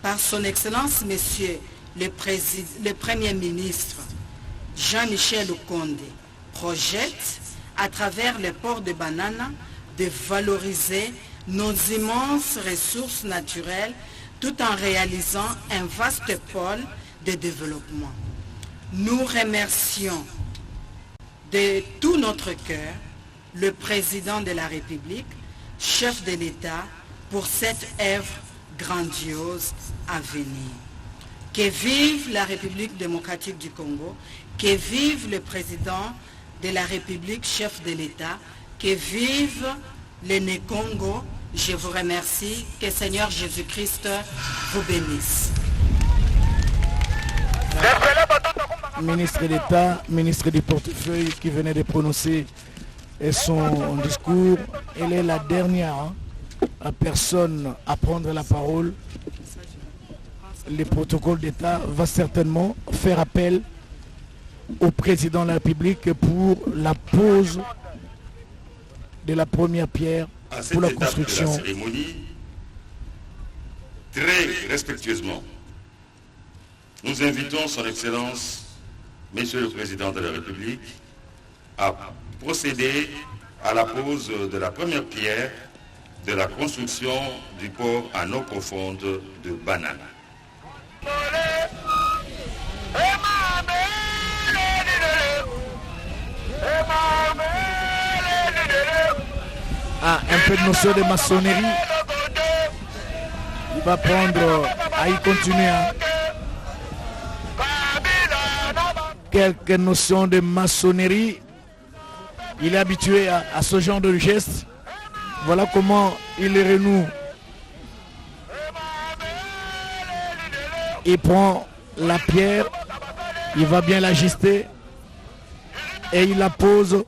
par son Excellence Monsieur le Premier ministre Jean-Michel Okonde projette à travers le port de Banana de valoriser nos immenses ressources naturelles tout en réalisant un vaste pôle de développement. Nous remercions de tout notre cœur le Président de la République, chef de l'État, pour cette œuvre grandiose à venir. Que vive la République démocratique du Congo, que vive le président de la République, chef de l'État, que vive l'aîné Congo. Je vous remercie. Que Seigneur Jésus-Christ vous bénisse. Ministre d'État, ministre du portefeuille qui venait de prononcer son discours. Elle est la dernière personne à prendre la parole. Le protocole d'État va certainement faire appel au président de la République pour la pose de la première pierre pour la construction. De la cérémonie, très respectueusement, nous invitons son Excellence, Monsieur le Président de la République, à procéder à la pose de la première pierre de la construction du port en eau profonde de Banana. Ah, un peu de notion de maçonnerie. Il va prendre à y continuer. Quelques notions de maçonnerie. Il est habitué à ce genre de geste. Voilà comment il les renoue. Il prend la pierre, il va bien l'ajuster et il la pose.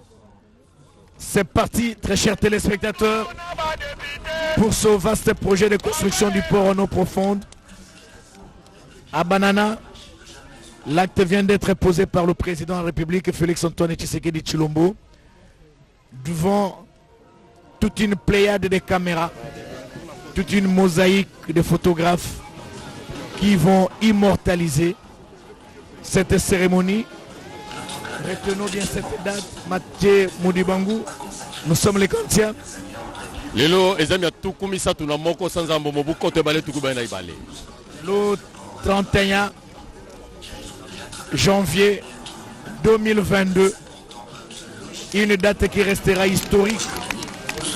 C'est parti, très chers téléspectateurs, pour ce vaste projet de construction du port en eau profonde. À Banana, l'acte vient d'être posé par le président de la République, Félix Antoine Tshisekedi Tshilombo, devant toute une pléiade de caméras, toute une mosaïque de photographes qui vont immortaliser cette cérémonie. Retenons bien cette date, Mathieu Moudibangu, nous sommes les Kantiens. Lelo ezamia tukumisa tunamoko sanzambo mobuko te balé tukubana ibale. Le 31 janvier 2022, une date qui restera historique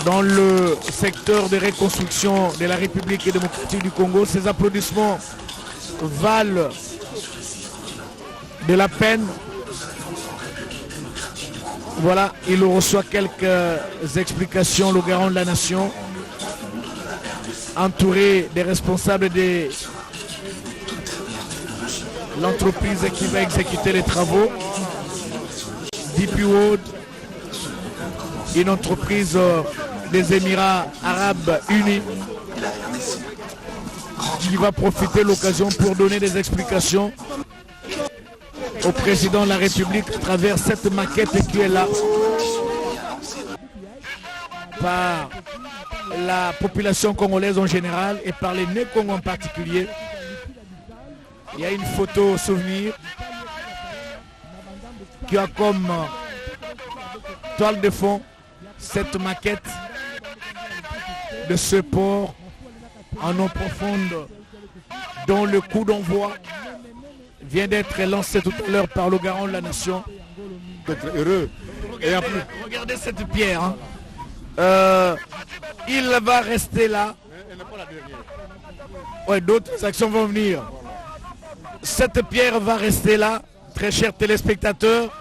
dans le secteur de reconstruction de la République démocratique du Congo. Ces applaudissements valent de la peine. Voilà, il reçoit quelques explications, le garant de la nation, entouré des responsables de l'entreprise qui va exécuter les travaux, DP World, une entreprise des Émirats Arabes Unis, qui va profiter de l'occasion pour donner des explications au président de la République à travers cette maquette qui est là par la population congolaise en général et par les Né-Congo en particulier. Il y a une photo souvenir qui a comme toile de fond cette maquette de ce port en eau profonde dont le coup d'envoi vient d'être lancé tout à l'heure par le garant de la nation. Heureux. Et regardez cette pierre. Il va rester là. Ouais, d'autres actions vont venir. Cette pierre va rester là, très chers téléspectateurs.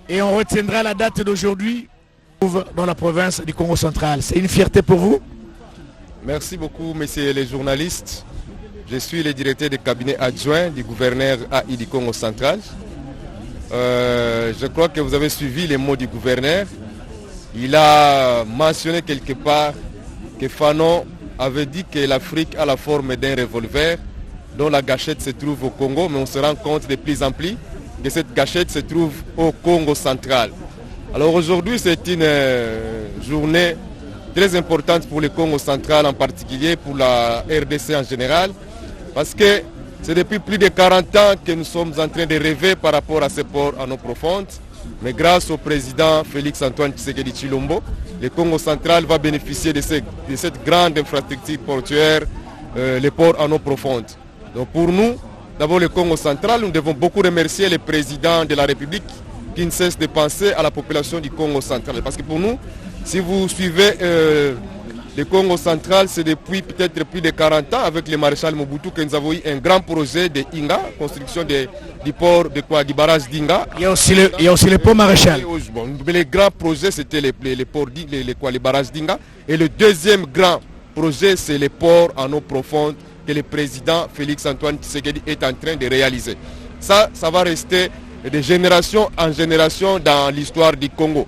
Et on retiendra la date d'aujourd'hui dans la province du Congo central. C'est une fierté pour vous? Merci beaucoup, messieurs les journalistes. Je suis le directeur de cabinet adjoint du gouverneur AI du Congo central. Je crois que vous avez suivi les mots du gouverneur. Il a mentionné quelque part que Fanon avait dit que l'Afrique a la forme d'un revolver dont la gâchette se trouve au Congo, mais on se rend compte de plus en plus que cette gâchette se trouve au Congo central. Alors aujourd'hui, c'est une journée très importante pour le Congo central, en particulier pour la RDC en général, parce que c'est depuis plus de 40 ans que nous sommes en train de rêver par rapport à ce port en eau profonde. Mais grâce au président Félix Antoine Tshisekedi Tshilombo, le Congo central va bénéficier de cette grande infrastructure portuaire, le port en eau profonde. Donc pour nous, d'abord le Congo central, nous devons beaucoup remercier le président de la République qui ne cesse de penser à la population du Congo central. Parce que pour nous, si vous suivez Le Congo central, c'est depuis peut-être plus de 40 ans avec le maréchal Mobutu que nous avons eu un grand projet de Inga, construction du port du barrage d'Inga. Il y a aussi le pont maréchal. Bon, les grands projets, c'était les barrages d'Inga. Et le deuxième grand projet, c'est les ports en eau profonde que le président Félix-Antoine Tshisekedi est en train de réaliser. Ça va rester de génération en génération dans l'histoire du Congo.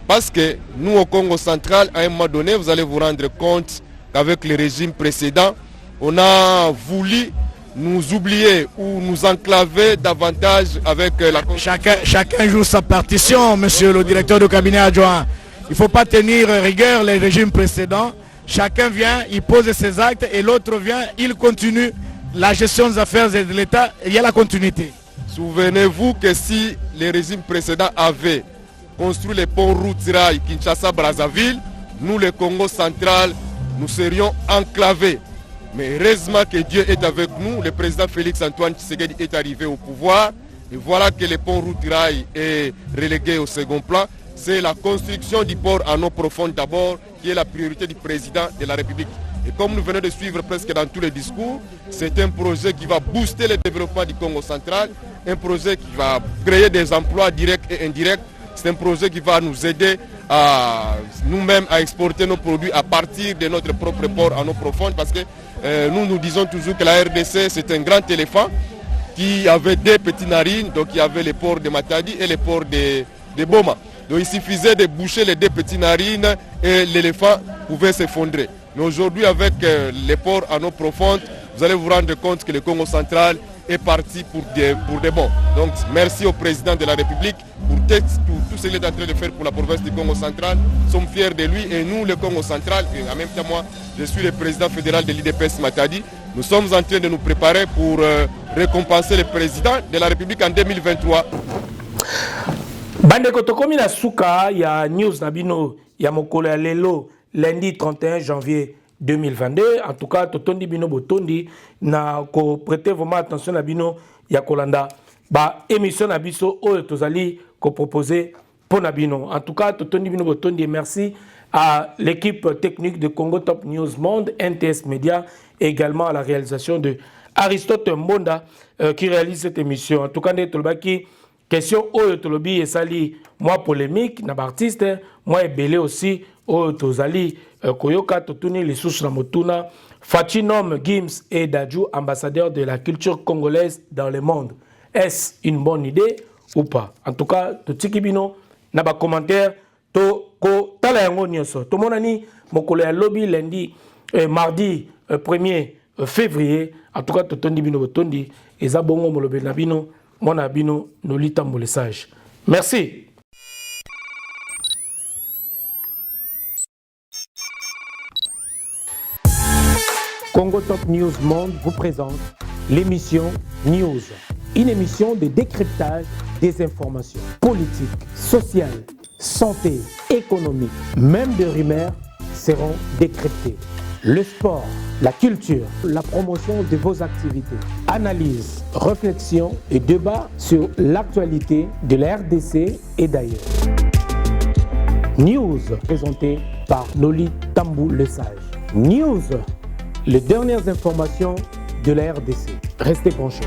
Parce que nous, au Congo central, à un moment donné, vous allez vous rendre compte qu'avec le régime précédent, on a voulu nous oublier ou nous enclaver davantage avec la... Chacun joue sa partition, monsieur le directeur de cabinet adjoint. Il ne faut pas tenir rigueur les régimes précédents. Chacun vient, il pose ses actes et l'autre vient, il continue la gestion des affaires de l'État. Il y a la continuité. Souvenez-vous que si les régimes précédents avaient construit les ponts routes rail Kinshasa-Brazzaville, nous, le Congo central, nous serions enclavés. Mais heureusement que Dieu est avec nous. Le président Félix-Antoine Tshisekedi est arrivé au pouvoir. Et voilà que le pont route rail est relégué au second plan. C'est la construction du port en eau profonde d'abord qui est la priorité du président de la République. Et comme nous venons de suivre presque dans tous les discours, c'est un projet qui va booster le développement du Congo central, un projet qui va créer des emplois directs et indirects. C'est un projet qui va nous aider à nous-mêmes à exporter nos produits à partir de notre propre port en eau profonde parce que nous disons toujours que la RDC c'est un grand éléphant qui avait deux petites narines, donc il y avait les ports de Matadi et les ports de Boma. Donc il suffisait de boucher les deux petites narines et l'éléphant pouvait s'effondrer. Mais aujourd'hui avec les ports en eau profonde, vous allez vous rendre compte que le Congo central est parti pour des bons. Donc merci au président de la République pour tout ce qu'il est en train de faire pour la province du Congo central. Nous sommes fiers de lui et nous, le Congo central, et en même temps moi, je suis le président fédéral de l'IDPS Matadi. Nous sommes en train de nous préparer pour récompenser le président de la République en 2023. Bandeko tokomi na suka ya news nabino ya mokolo ya lelo lundi 31 janvier 2022. En tout cas, totondi bino botondi na ko prêter vraiment attention na bino ya kolanda ba émission na biso oyo tozali ko proposer pour na bino. En tout cas, totondi bino botondi et merci à l'équipe technique de Congo Top News Monde, NTS Media et également à la réalisation de Aristote Mbonda qui réalise cette émission. En tout cas, tolbaki question oyo tolobi esali moi polémique na artiste moi ebele aussi oyo tozali koyoka totuni lisusu na motuna Fachinom Gims et Dadju, ambassadeur de la culture congolaise dans le monde. Est-ce une bonne idée ou pas? En tout cas, totiki bino na ba commentaire to ko tala yango nyonso. To monani mokolo ya lobby lundi mardi 1er février. En tout cas, totondi bino botondi eza bongo molobe na bino mona bino nolita mbolesage. Merci. Congo Top News Monde vous présente l'émission News, une émission de décryptage des informations politiques, sociales, santé, économique, même de rumeurs seront décryptées. Le sport, la culture, la promotion de vos activités, analyse, réflexion et débat sur l'actualité de la RDC et d'ailleurs. News présenté par Noli Tambou Le Sage. News, les dernières informations de la RDC. Restez branchés.